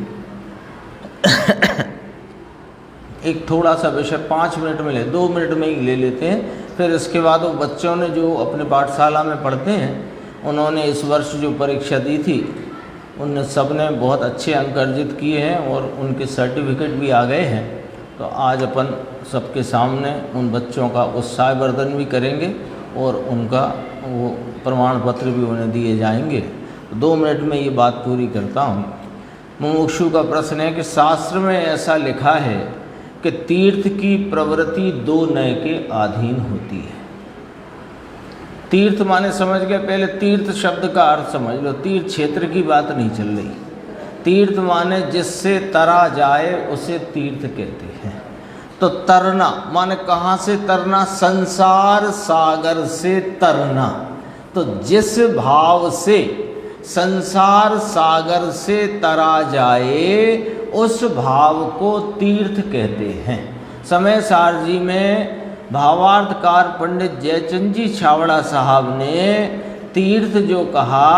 एक थोड़ा सा विषय 5 मिनट में 2 मिनट में ही ले लेते हैं। फिर इसके बाद वो बच्चों ने जो अपने पाठशाला में पढ़ते हैं, उन्होंने इस वर्ष जो परीक्षा दी थी, उन सब ने बहुत अच्छे अंक अर्जित किए हैं और उनके सर्टिफिकेट भी आ गए हैं। तो आज अपन सबके सामने उन बच्चों का उत्साहवर्धन भी करेंगे और उनका वो प्रमाण पत्र भी उन्हें दिए जाएंगे। 2 मिनट में ये बात पूरी करता हूँ। मुमुक्षु का प्रश्न है कि शास्त्र में ऐसा लिखा है कि तीर्थ की प्रवृत्ति 2 नय के अधीन होती है। तीर्थ माने समझ गए? पहले तीर्थ शब्द का अर्थ समझ लो। तीर्थ क्षेत्र की बात नहीं चल रही। तीर्थ माने जिससे तरा जाए उसे तीर्थ कहते हैं। तो तरना माने कहाँ से तरना? संसार सागर से तरना। तो जिस भाव से संसार सागर से तरा जाए उस भाव को तीर्थ कहते हैं। समय सार जी में भावार्थकार पंडित जयचंद जी छावड़ा साहब ने तीर्थ जो कहा,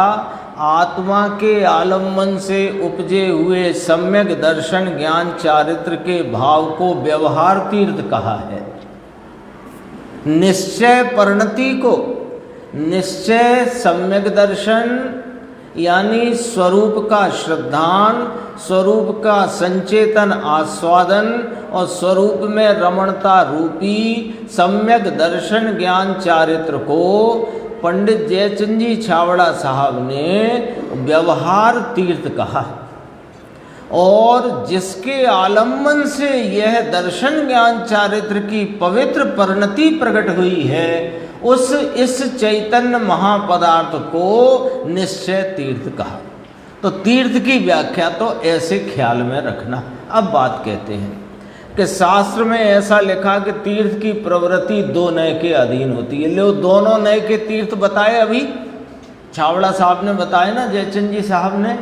आत्मा के आलम्बन से उपजे हुए सम्यक दर्शन ज्ञान चारित्र के भाव को व्यवहार तीर्थ कहा है। निश्चय परिणति को, निश्चय सम्यक दर्शन यानी स्वरूप का श्रद्धान, स्वरूप का संचेतन आस्वादन और स्वरूप में रमणता रूपी सम्यक दर्शन ज्ञान चारित्र को पंडित जयचंद जी छावड़ा साहब ने व्यवहार तीर्थ कहा। और जिसके आलम्बन से यह दर्शन ज्ञान चारित्र की पवित्र परिणति प्रकट हुई है, इस चैतन्य महापदार्थ को निश्चय तीर्थ कहा। तो तीर्थ की व्याख्या तो ऐसे ख्याल में रखना। अब बात कहते हैं कि शास्त्र में ऐसा लिखा कि तीर्थ की प्रवृत्ति 2 नय के अधीन होती है। लो, दोनों नय के तीर्थ बताए अभी छावड़ा साहब ने बताए ना, जयचंद जी साहब ने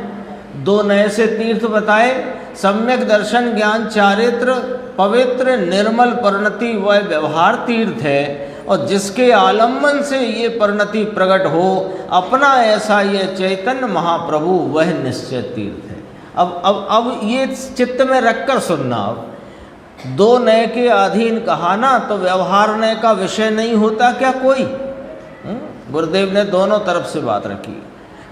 2 नय से तीर्थ बताए। सम्यक दर्शन ज्ञान चारित्र पवित्र निर्मल परिणति वह व्यवहार तीर्थ है, और जिसके आलम्बन से ये परिणति प्रकट हो अपना ऐसा ये चैतन्य महाप्रभु वह निश्चय तीर्थ है। अब ये चित्त में रखकर सुनना। अब 2 नय के अधीन कहा ना, तो व्यवहार नय का विषय नहीं होता क्या कोई? गुरुदेव ने दोनों तरफ से बात रखी।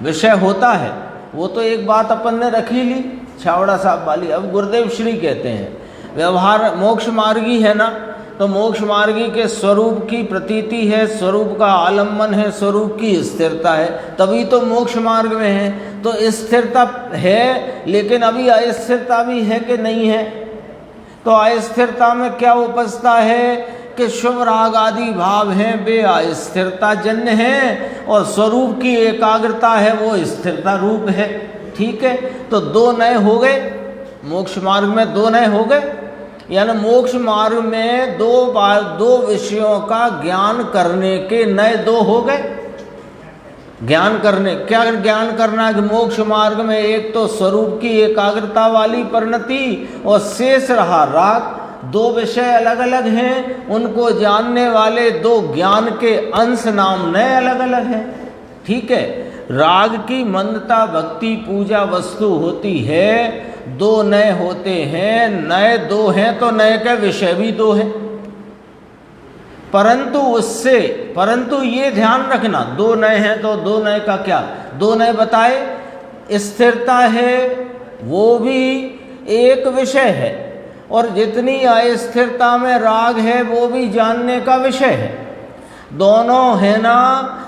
विषय होता है, वो तो एक बात अपन ने रखी ली, छावड़ा साहब वाली। अब गुरुदेव श्री कहते हैं व्यवहार मोक्ष मार्गी है ना, तो मोक्ष मार्गी के स्वरूप की प्रतीति है, स्वरूप का आलम्बन है, स्वरूप की स्थिरता है, तभी तो मोक्ष मार्ग में है। तो स्थिरता है, लेकिन अभी अस्थिरता भी है कि नहीं है? तो अस्थिरता में क्या उपजता है कि शुभ राग आदि भाव हैं, वे अस्थिरता जन्य हैं, और स्वरूप की एकाग्रता है वो स्थिरता रूप है। ठीक है, तो दो नए हो गए मोक्ष मार्ग में, दो नए हो गए। यानी मोक्ष मार्ग में दो विषयों का ज्ञान करने के नए दो हो गए। ज्ञान करने, क्या ज्ञान करना है कि मोक्ष मार्ग में एक तो स्वरूप की एकाग्रता वाली परिणति और शेष रहा राग। दो विषय अलग अलग हैं, उनको जानने वाले दो ज्ञान के अंश नाम नए अलग अलग हैं। ठीक है, राग की मंदता भक्ति पूजा वस्तु होती है, दो नए होते हैं, नए दो हैं तो नए के विषय भी दो हैं। परंतु ये ध्यान रखना, दो नए हैं तो दो नए का क्या, दो नए बताए। स्थिरता है वो भी एक विषय है, और जितनी अस्थिरता में राग है वो भी जानने का विषय है। दोनों है ना,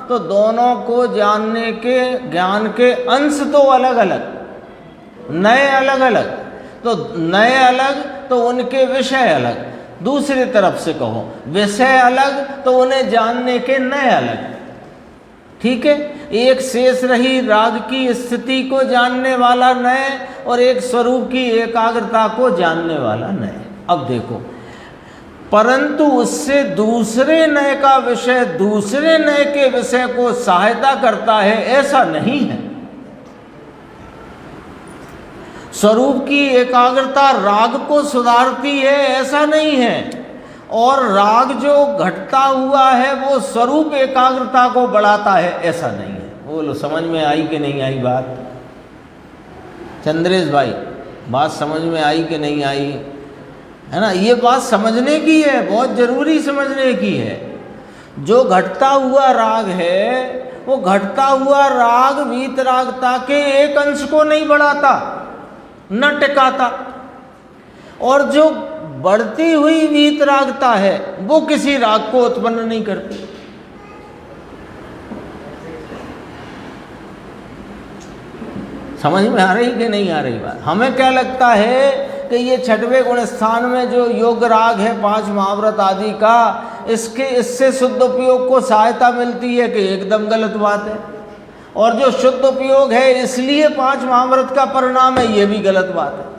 तो दोनों को जानने के ज्ञान के अंश तो अलग अलग, नए अलग अलग, तो नए अलग तो उनके विषय अलग। दूसरी तरफ से कहो विषय अलग तो उन्हें जानने के नए अलग। ठीक है, एक शेष रही राग की स्थिति को जानने वाला नए, और एक स्वरूप की एकाग्रता को जानने वाला नए। अब देखो, परंतु उससे दूसरे नए का विषय दूसरे नए के विषय को सहायता करता है, ऐसा नहीं है। स्वरूप की एकाग्रता राग को सुधारती है, ऐसा नहीं है। और राग जो घटता हुआ है वो स्वरूप एकाग्रता को बढ़ाता है, ऐसा नहीं है। बोलो समझ में आई कि नहीं आई बात? चंद्रेश भाई, बात समझ में आई कि नहीं आई? है ना, ये बात समझने की है, बहुत जरूरी समझने की है। जो घटता हुआ राग है वो घटता हुआ राग वीतरागता के एक अंश को नहीं बढ़ाता, न टिकाता, और जो बढ़ती हुई वीतरागता है वो किसी राग को उत्पन्न नहीं करती। समझ में आ रही कि नहीं आ रही बात? हमें क्या लगता है कि ये छठवें गुण स्थान में जो योग राग है 5 महाव्रत आदि का, इससे शुद्ध उपयोग को सहायता मिलती है, कि एकदम गलत बात है। और जो शुद्ध उपयोग है इसलिए 5 महाव्रत का परिणाम है, ये भी गलत बात है।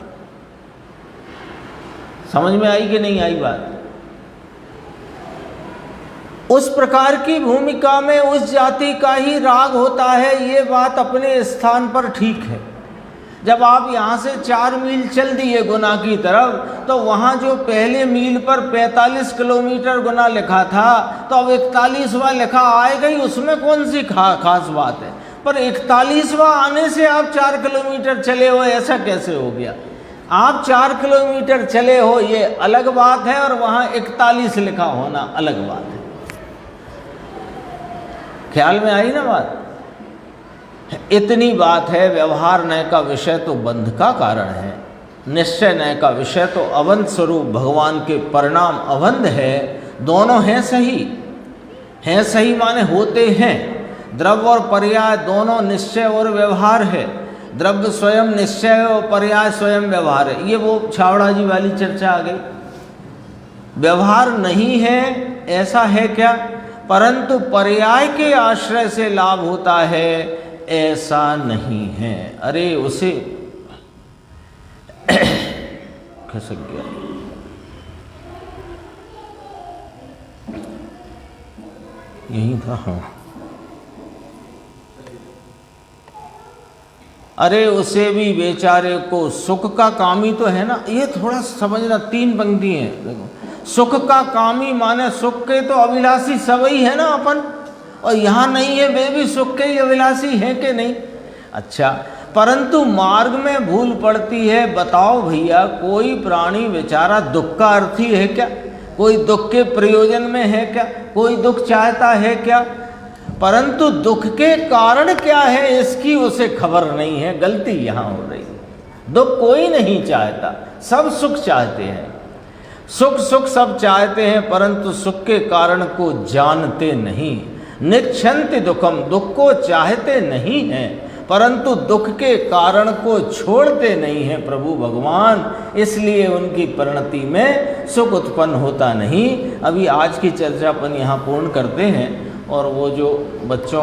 समझ में आई कि नहीं आई बात? उस प्रकार की भूमिका में उस जाति का ही राग होता है, ये बात अपने स्थान पर ठीक है। जब आप यहाँ से 4 मील चल दिए गुना की तरफ, तो वहाँ जो पहले मील पर 45 किलोमीटर गुना लिखा था, तो अब 41वां लिखा आएगा ही, उसमें कौन सी खास बात है? पर 41वां आने से आप 4 किलोमीटर चले हो, ऐसा कैसे हो गया? आप 4 किलोमीटर चले हो ये अलग बात है, और वहाँ 41 लिखा होना अलग बात है। ख्याल में आई ना बात? इतनी बात है। व्यवहार नय का विषय तो बंध का कारण है, निश्चय नय का विषय तो अवंध स्वरूप भगवान के परिणाम अवंध है। दोनों हैं सही, हैं सही माने होते हैं। द्रव्य और पर्याय दोनों निश्चय और व्यवहार है। द्रव्य स्वयं निश्चय है और पर्याय स्वयं व्यवहार है। ये वो छावड़ा जी वाली चर्चा आ गई। व्यवहार नहीं है ऐसा है क्या? परंतु पर्याय के आश्रय से लाभ होता है, ऐसा नहीं है। अरे उसे खसक गया। यही था, हाँ। अरे उसे भी बेचारे को सुख का कामी तो है ना, ये थोड़ा समझना। 3 पंक्ति हैं देखो। सुख का कामी माने सुख के तो अभिलाषी सभी है ना अपन, और यहाँ नहीं है वे भी सुख के अभिलाषी हैं कि नहीं? अच्छा, परंतु मार्ग में भूल पड़ती है। बताओ भैया, कोई प्राणी बेचारा दुख का अर्थी है क्या? कोई दुख के प्रयोजन में है क्या? कोई दुख चाहता है क्या? परंतु दुख के कारण क्या है इसकी उसे खबर नहीं है। गलती यहाँ हो रही है। दुख कोई नहीं चाहता, सब सुख चाहते हैं। सुख सुख सब चाहते हैं, परंतु सुख के कारण को जानते नहीं। निच्छन्ति दुखम, दुख को चाहते नहीं हैं, परंतु दुख के कारण को छोड़ते नहीं हैं प्रभु भगवान, इसलिए उनकी परिणति में सुख उत्पन्न होता नहीं। अभी आज की चर्चा अपन यहाँ पूर्ण करते हैं, और वो जो बच्चों